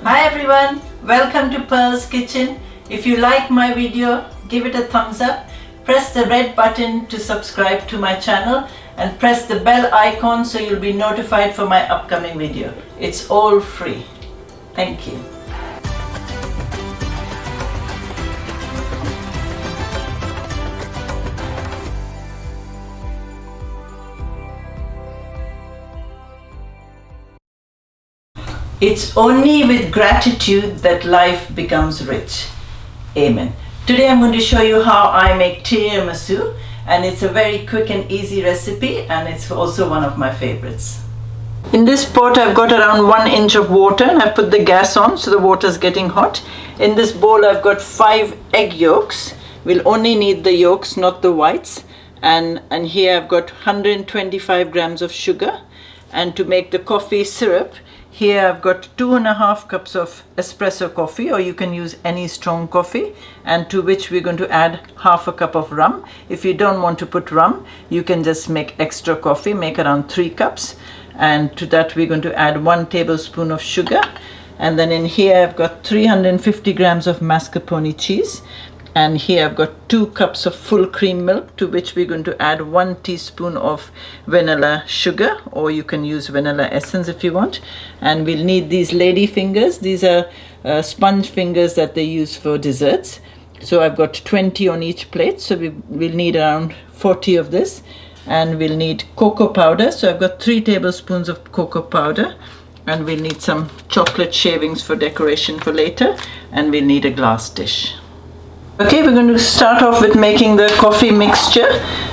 Hi everyone, welcome to Pearl's Kitchen. If you like my video, give it a thumbs up, press the red button to subscribe to my channel and press the bell icon so you'll be notified for my upcoming video. It's all free. Thank you. It's only with gratitude that life becomes rich. Amen. Today I'm going to show you how I make tiramisu, and it's a very quick and easy recipe, and it's also one of my favorites. In this pot I've got around 1 inch of water, and I've put the gas on so the water is getting hot. In this bowl I've got 5 egg yolks. We'll only need the yolks, not the whites. And here I've got 125 grams of sugar. And to make the coffee syrup, here I've got 2.5 cups of espresso coffee, or you can use any strong coffee, and to which we're going to add 1/2 cup of rum. If you don't want to put rum, you can just make extra coffee, make around 3 cups. And to that we're going to add 1 tablespoon of sugar. And then in here I've got 350 grams of mascarpone cheese. And here I've got 2 cups of full cream milk, to which we're going to add 1 teaspoon of vanilla sugar, or you can use vanilla essence if you want. And we'll need these Ladyfingers. These are SpongeFingers that they use for desserts. So I've got 20 on each plate, so we'll need around 40 of this. And we'll need cocoa powder. So I've got 3 tablespoons of cocoa powder. And we'll need some chocolate shavings for decoration for later. And we'll need a glass dish. Okay, we're going to start off with making the coffee mixture,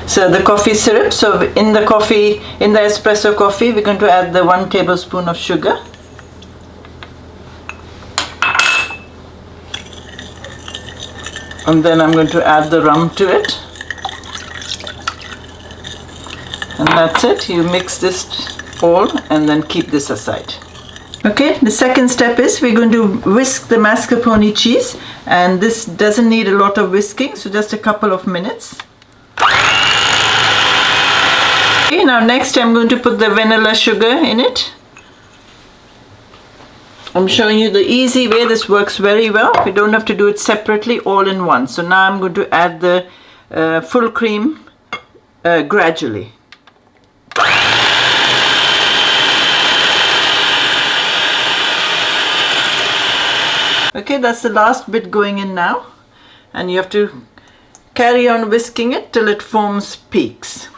so the coffee syrup. So in the espresso coffee, we're going to add the 1 tablespoon of sugar. And then I'm going to add the rum to it. And that's it. You mix this all and then keep this aside. Okay, the second step is we're going to whisk the mascarpone cheese, and this doesn't need a lot of whisking, so just a couple of minutes. Okay, now next I'm going to put the vanilla sugar in it. I'm showing you the easy way. This works very well. We don't have to do it separately, all in one. So now I'm going to add the full cream gradually. Okay, that's the last bit going in now, and you have to carry on whisking it till it forms peaks.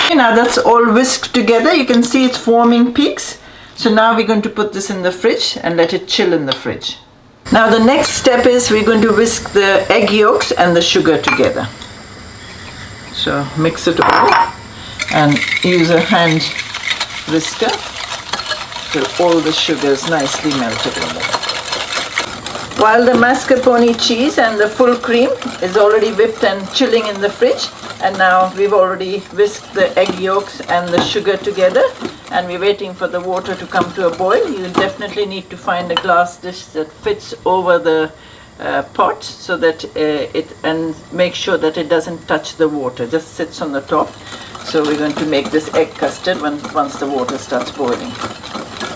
Okay, now that's all whisked together. You can see it's forming peaks. So now we're going to put this in the fridge and let it chill in the fridge. Now the next step is we're going to whisk the egg yolks and the sugar together. So mix it all and use a hand whisker till all the sugar is nicely melted in there. While the mascarpone cheese and the full cream is already whipped and chilling in the fridge, and now we've already whisked the egg yolks and the sugar together, and we're waiting for the water to come to a boil. You definitely need to find a glass dish that fits over the pot, so that and make sure that it doesn't touch the water, just sits on the top. So we're going to make this egg custard once the water starts boiling.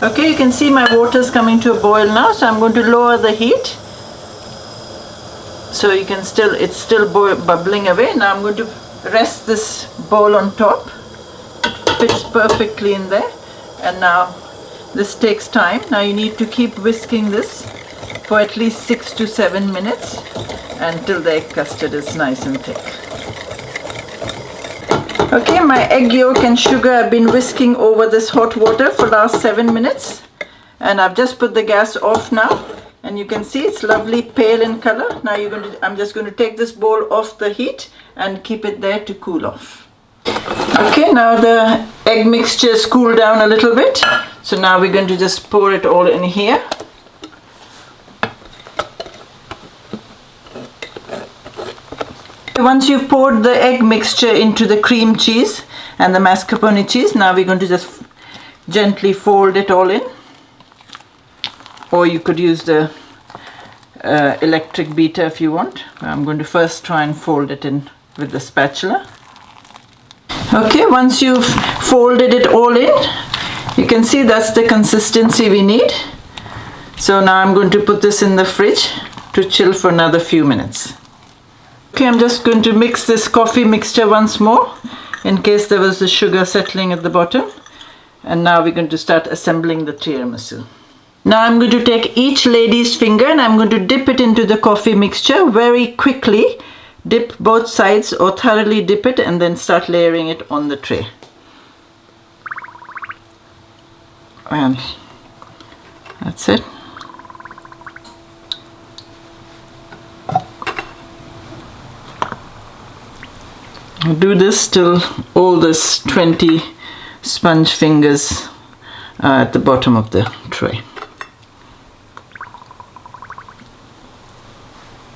Okay, you can see my water is coming to a boil now, so I'm going to lower the heat. So you can it's still bubbling away. Now I'm going to rest this bowl on top. It fits perfectly in there. And now this takes time. Now you need to keep whisking this for at least 6 to 7 minutes until the egg custard is nice and thick. Okay, my egg yolk and sugar have been whisking over this hot water for the last 7 minutes, and I've just put the gas off now, and you can see it's lovely pale in color. Now I'm just going to take this bowl off the heat and keep it there to cool off. Okay, now the egg mixture has cooled down a little bit, so now we're going to just pour it all in here. Once you've poured the egg mixture into the cream cheese and the mascarpone cheese, now we're going to just gently fold it all in. Or you could use the electric beater if you want. I'm going to first try and fold it in with the spatula. Okay, once you've folded it all in, you can see that's the consistency we need. So now I'm going to put this in the fridge to chill for another few minutes. Okay, I'm just going to mix this coffee mixture once more in case there was the sugar settling at the bottom. And now we're going to start assembling the tiramisu. Now I'm going to take each lady's finger and I'm going to dip it into the coffee mixture very quickly. Dip both sides or thoroughly dip it and then start layering it on the tray. And that's it. Do this till all this 20 sponge fingers are at the bottom of the tray.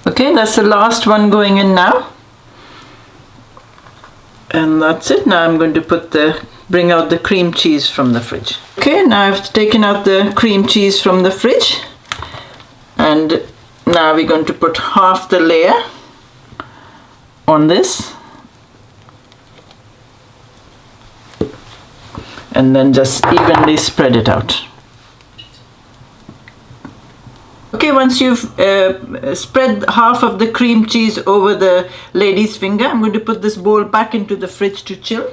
Okay, that's the last one going in now. And that's it. Now I'm going to bring out the cream cheese from the fridge. Okay, now I've taken out the cream cheese from the fridge. And now we're going to put half the layer on this. And then just evenly spread it out. Okay, once you've spread half of the cream cheese over the lady's finger, I'm going to put this bowl back into the fridge to chill.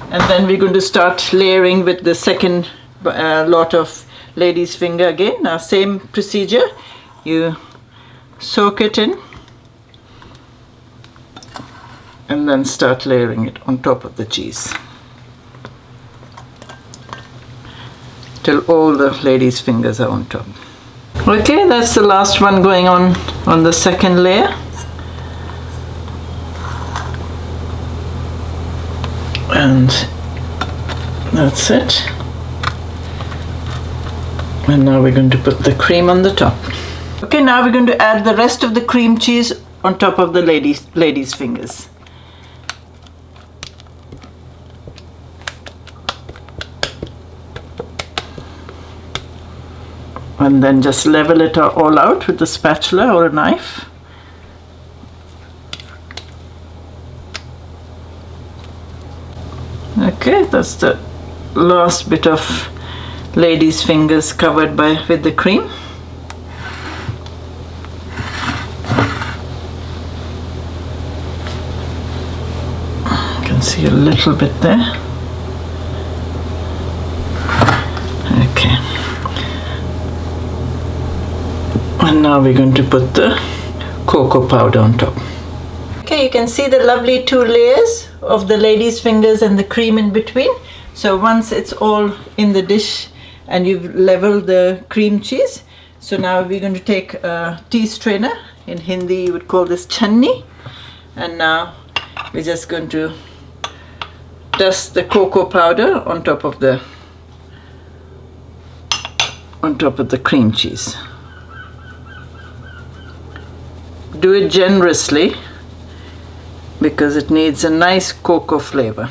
And then we're going to start layering with the second lot of lady's finger again. Now, same procedure. You soak it in and then start layering it on top of the cheese till all the lady's fingers are on top. Okay, that's the last one going on the second layer. And that's it. And now we're going to put the cream on the top. Okay, now we're going to add the rest of the cream cheese on top of the lady's fingers. And then just level it all out with a spatula or a knife. Okay, that's the last bit of lady's fingers covered with the cream. You can see a little bit there. Okay. And now we're going to put the cocoa powder on top. Okay, you can see the lovely 2 layers of the lady's fingers and the cream in between. So once it's all in the dish and you've leveled the cream cheese, so now we're going to take a tea strainer. In Hindi you would call this channi. And now we're just going to dust the cocoa powder on top of the cream cheese. Do it generously because it needs a nice cocoa flavor.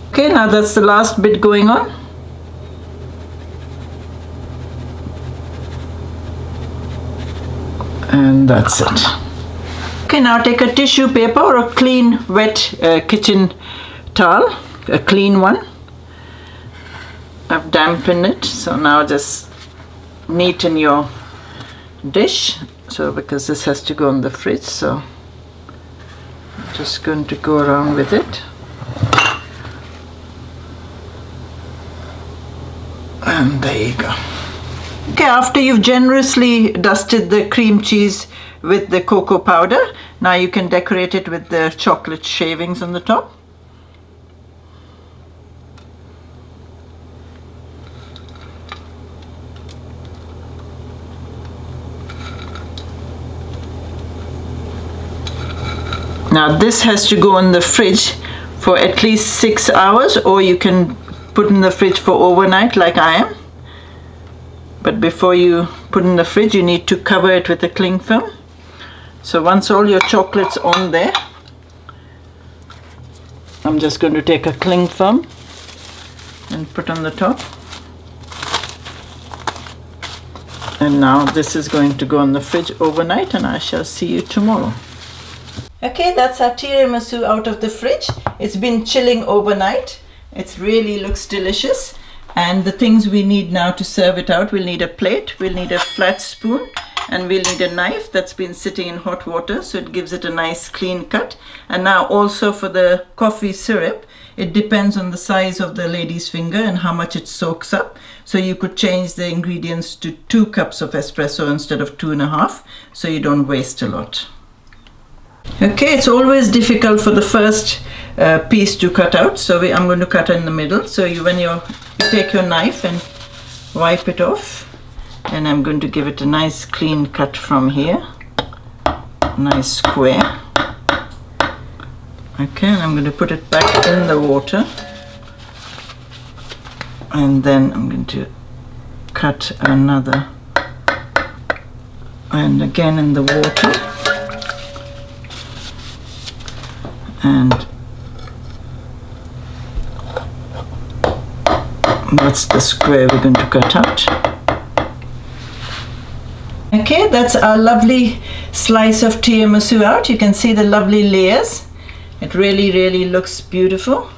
Okay, now that's the last bit going on. And that's it. Okay, now take a tissue paper or a clean, wet kitchen towel, a clean one. I've dampened it, so now just neaten your dish. So because this has to go in the fridge, so I'm just going to go around with it. And there you go. Okay, after you've generously dusted the cream cheese with the cocoa powder, now you can decorate it with the chocolate shavings on the top. Now this has to go in the fridge for at least 6 hours, or you can put in the fridge for overnight like I am. But before you put in the fridge, you need to cover it with a cling film. So once all your chocolate's on there, I'm just going to take a cling film and put on the top. And now this is going to go in the fridge overnight, and I shall see you tomorrow. Okay, that's our tiramisu out of the fridge. It's been chilling overnight. It really looks delicious. And the things we need now to serve it out, we'll need a plate, we'll need a flat spoon, and we'll need a knife that's been sitting in hot water, so it gives it a nice clean cut. And now also for the coffee syrup, it depends on the size of the lady's finger and how much it soaks up. So you could change the ingredients to 2 cups of espresso instead of 2.5, so you don't waste a lot. Okay, it's always difficult for the first piece to cut out, so I'm going to cut in the middle. So when you take your knife and wipe it off, and I'm going to give it a nice clean cut from here, a nice square. Okay, and I'm going to put it back in the water, and then I'm going to cut another, and again in the water, and that's the square we're going to cut out. Okay, that's our lovely slice of tiramisu out. You can see the lovely layers. It really looks beautiful.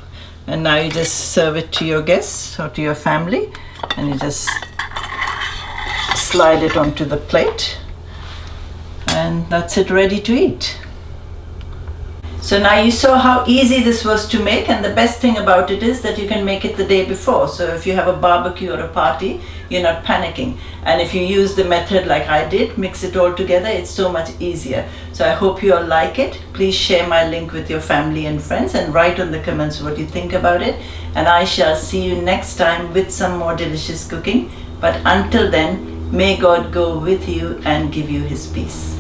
And now you just serve it to your guests or to your family, and you just slide it onto the plate, and that's it, ready to eat. So now you saw how easy this was to make, and the best thing about it is that you can make it the day before. So if you have a barbecue or a party, you're not panicking. And if you use the method like I did, mix it all together, it's so much easier. So I hope you all like it. Please share my link with your family and friends, and write on the comments what you think about it. And I shall see you next time with some more delicious cooking. But until then, may God go with you and give you his peace.